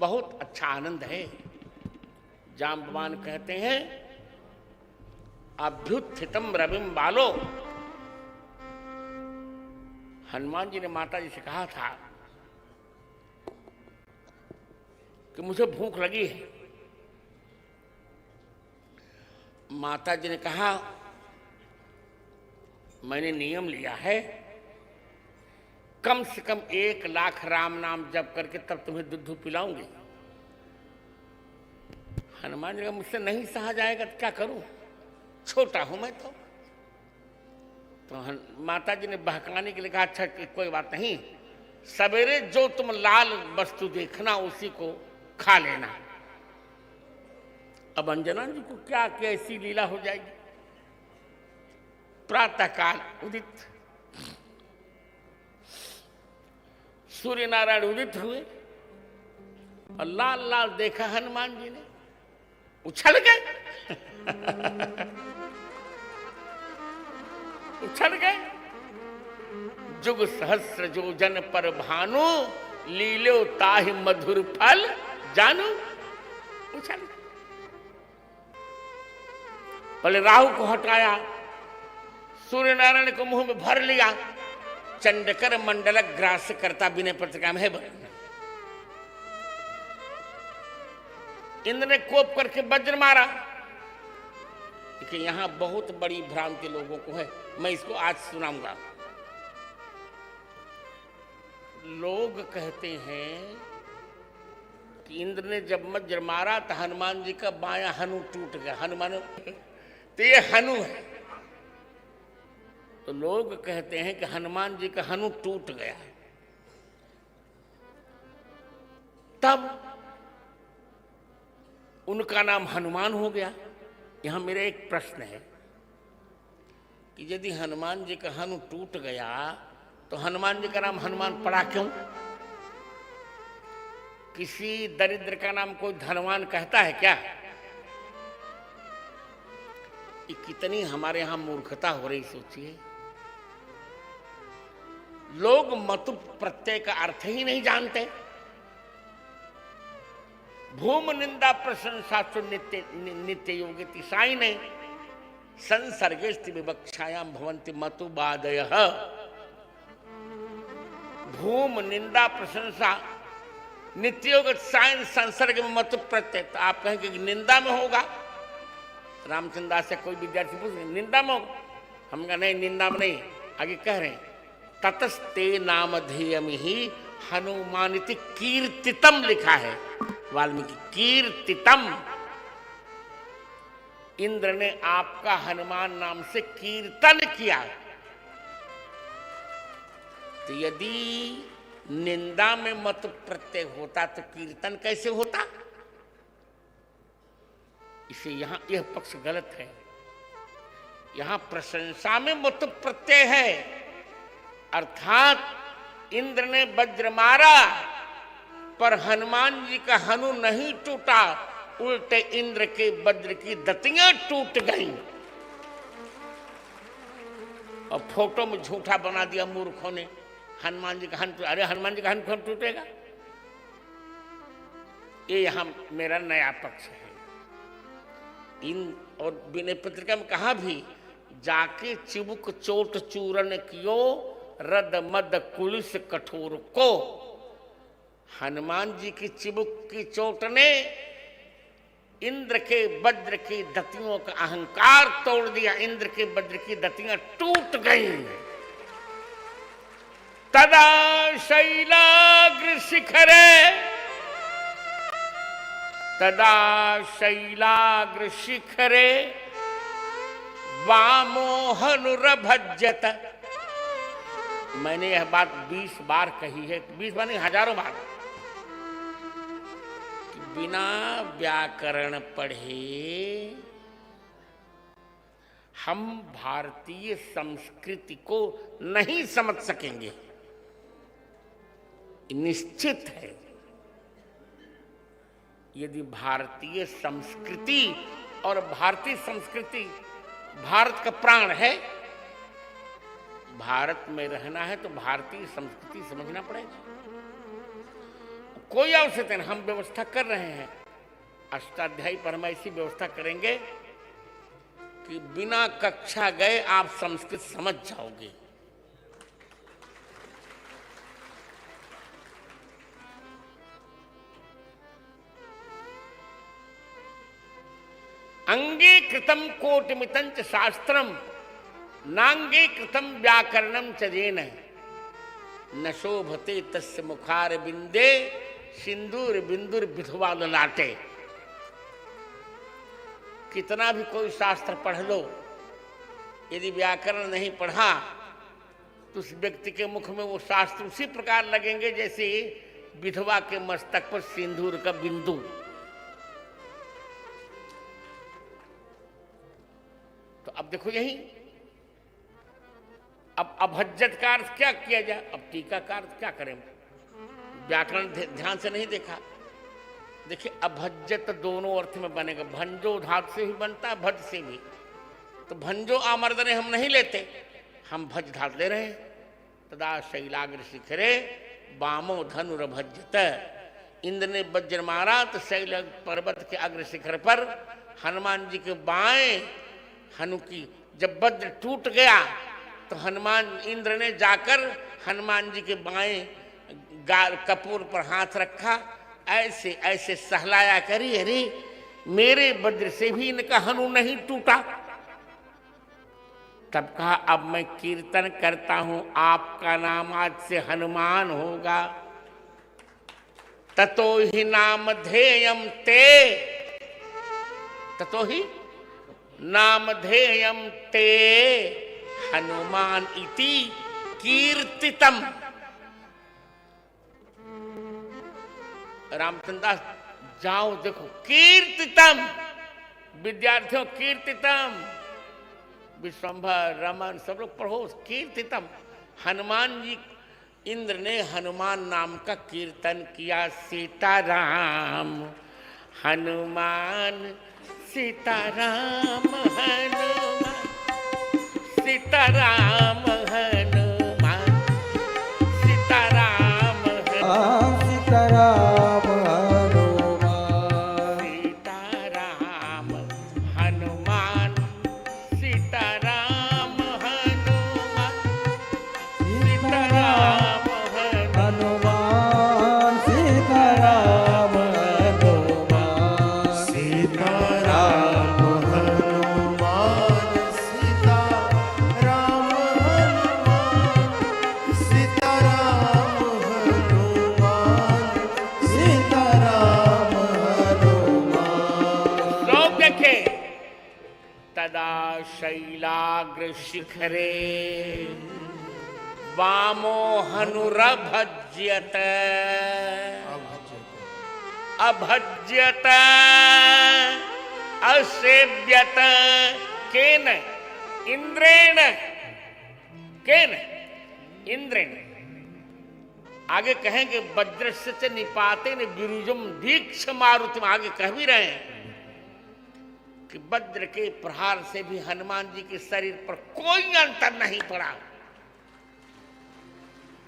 बहुत अच्छा आनंद है। जाम्बवान कहते हैं अभ्युत्थितम रविम बालो। हनुमान जी ने माता जी से कहा था कि मुझे भूख लगी है। माता जी ने कहा मैंने नियम लिया है कम से कम 1,00,000 राम नाम जप करके तब तुम्हें दूध पिलाऊंगी। हनुमान जी का मुझसे नहीं सहा जाएगा तो क्या करूं, छोटा हूं मैं तो माता जी ने बहकाने के लिए कहा अच्छा कोई बात नहीं, सवेरे जो तुम लाल वस्तु देखना उसी को खा लेना। अब अंजना जी को क्या कैसी लीला हो जाएगी। प्रातःकाल उदित, सूर्य नारायण उदित हुए और लाल लाल देखा हनुमान जी ने, उछल गए उछल गए। जुग सहस्र जो जन पर भानु, लीलो ताहि मधुर फल जानू। उछल गए। पहले राहु को हटाया, सूर्य नारायण को मुंह में भर लिया, चंडकर मंडल ग्रास करता बिना पत्रिका में है। इंद्र ने कोप करके वज्र मारा। कि यहां बहुत बड़ी भ्रांति लोगों को है, मैं इसको आज सुनाऊंगा। लोग कहते हैं कि इंद्र ने जब वज्र मारा तो हनुमान जी का बायां हनु टूट गया। हनुमान तो ये हनु है, तो लोग कहते हैं कि हनुमान जी का हनु टूट गया। तब उनका नाम हनुमान हो गया। यहां मेरा एक प्रश्न है कि यदि हनुमान जी का हनु टूट गया तो हनुमान जी का नाम हनुमान पड़ा क्यों? किसी दरिद्र का नाम कोई धनवान कहता है क्या? ये कितनी हमारे यहां मूर्खता हो रही सोचिए। लोग मतु प्रत्यय का अर्थ ही नहीं जानते। भूम निंदा प्रशंसा नित्य योगिति साई ने संसर्गेस्ति विवक्षायाम भवन्ति मतु बादयः। भूम निंदा प्रशंसा नित्य योग साइन संसर्ग में मतु प्रत्यय। तो आप कहेंगे कि निंदा में होगा। रामचंद्र से कोई विद्यार्थी पूछ रहे निंदा में होगा, हम कहा नहीं निंदा में नहीं। आगे कह रहे हैं ततस्ते नामधेयम ही हनुमानिति कीर्तितम लिखा है वाल्मीकि। कीर्तितम, इंद्र ने आपका हनुमान नाम से कीर्तन किया। तो यदि निंदा में मत प्रत्यय होता तो कीर्तन कैसे होता? इसे यहां यह पक्ष गलत है। यहां प्रशंसा में मत प्रत्यय है, अर्थात इंद्र ने वज्र मारा पर हनुमान जी का हनु नहीं टूटा, उल्टे इंद्र के वज्र की दतियां टूट गईं। और फोटो में झूठा बना दिया मूर्खों ने हनुमान जी का हनु। अरे हनुमान जी का हनु कौन टूटेगा? ये यहां मेरा नया पक्ष है। और विनय पत्रिका में कहा भी जाके चिबुक चोट चूरन कियो रद मद कुलिस कठोर को। हनुमान जी की चिबुक की चोट ने इंद्र के वज्र की दतियों का अहंकार तोड़ दिया। इंद्र के वज्र की दतियां टूट गईं। तदा शैलाग्र शिखरे, तदा शैलाग्र शिखरे वामोहनुरभज्यत। मैंने यह बात 20 बार कही है, 20 बार नहीं हजारों बार। बिना व्याकरण पढ़े हम भारतीय संस्कृति को नहीं समझ सकेंगे, निश्चित है। यदि भारतीय संस्कृति और भारतीय संस्कृति भारत का प्राण है, भारत में रहना है तो भारतीय संस्कृति समझना पड़ेगा। कोई आवश्यकता नहीं, हम व्यवस्था कर रहे हैं। अष्टाध्यायी पर हम ऐसी व्यवस्था करेंगे कि बिना कक्षा गए आप संस्कृत समझ जाओगे। अंगीकृतम कोटिमितं च शास्त्रम नांगीकृतम व्याकरणम च येन न शोभते तस्य मुखार बिंदे सिंदूर बिंदुर विधवा ललाटे। कितना भी कोई शास्त्र पढ़ लो, यदि व्याकरण नहीं पढ़ा तो उस व्यक्ति के मुख में वो शास्त्र उसी प्रकार लगेंगे जैसे विधवा के मस्तक पर सिंदूर का बिंदु। तो अब देखो यही, अब अभज्जत का अर्थ क्या किया जाए, अब टीका का अर्थ क्या करें? व्याकरण ध्यान से नहीं देखा। देखिए अभज्जत दोनों अर्थ में बनेगा, भंजो धातु से भी बनता है, भज से भी। तो भंजो आमर्दने हम नहीं लेते, हम भज धातु ले रहे हैं। तदा शैलाग्र शिखरे वामो धनुरभज्जत। इंद्र ने वज्र मारा तो शैल पर्वत के अग्र शिखर पर हनुमान जी के बाएं हनु की जब वज्र टूट गया तो हनुमान इंद्र ने जाकर हनुमान जी के बाएं कपूर पर हाथ रखा, ऐसे ऐसे सहलाया करी, अरे मेरे वज्र से भी इनका हनु नहीं टूटा। तब कहा अब मैं कीर्तन करता हूं, आपका नाम आज से हनुमान होगा। ततो ही नामधेयम ते, ततो ही नामधेयम ते हनुमान इति कीर्तितम। रामचंद्र जाओ देखो, कीर्तितम विद्यार्थियों, कीर्तितम विश्वंभर रमन सब लोग पढ़ो, कीर्तितम। हनुमान जी, इंद्र ने हनुमान नाम का कीर्तन किया। सीताराम हनुमान, सीताराम हनुमान, सीताराम हनुमान, सीताराम हनुमान, सीताराम हनुमान, सीताराम हनुमान, सीताराम हनुमान, सीताराम हनुमान, सीताराम हनुमान, सीताराम हनुमान, सीताराम हनुमान, सीताराम हनुमान, सीताराम हनुमान। लोग देखे। तदा शैलाग्र शिखरे वामो हनुरभज्यत, अभज्यत असेव्यत केन इंद्रेण, केन इंद्रेण। आगे कहेंगे वज्रस्य च निपातेन विरुजम दीक्ष मारुतिम, आगे कह भी रहे हैं कि वज्र के प्रहार से भी हनुमान जी के शरीर पर कोई अंतर नहीं पड़ा।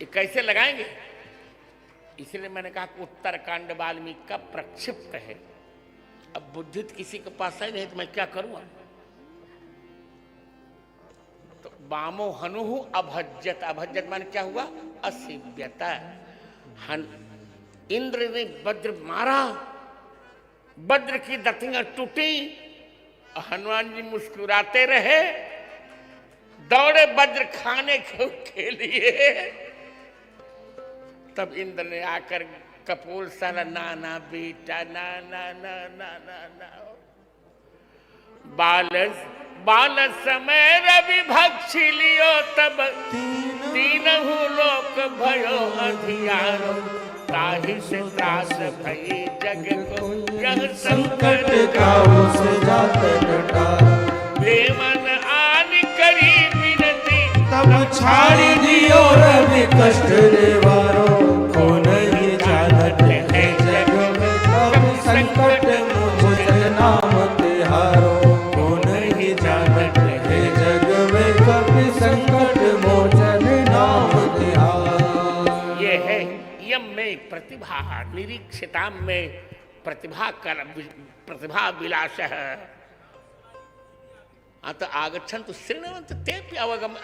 ये कैसे लगाएंगे? इसलिए मैंने कहा कि उत्तरकांड वाल्मीकि का प्रक्षिप्त है। अब बुद्धि किसी के पास है नहीं तो मैं क्या करूंगा? तो वामो हनु अभज्यत, अभज्यत माने क्या हुआ? असिव्यता। इंद्र ने वज्र मारा, वज्र की दतियां टूटी, हनुमान जी मुस्कुराते रहे, दौड़े वज्र खाने के लिए। तब इंद्र ने आकर कपूर साला, ना ना बेटा, ना ना ना ना ना ना, बाल समय रवि भक्षी लियो, तब तीनहु लोक भयो अधियारो, ताहि से त्रास भई जग को यह संकट काहू से जात डटारो, बेमन आन करी विनती, तब छाड़ी दियो रवि कष्ट निवारो, को नहीं जानत है जग में कब संकट मुझ नाम तिहारो, को नहीं जानत है जग में कब संकट मोचन नाम तिहारो। ये है यम में प्रति प्रतिभा निरीक्षिता में प्रतिभा विलास अत आगच्छन्तु श्रृण्वन्तु तेऽपि अवगम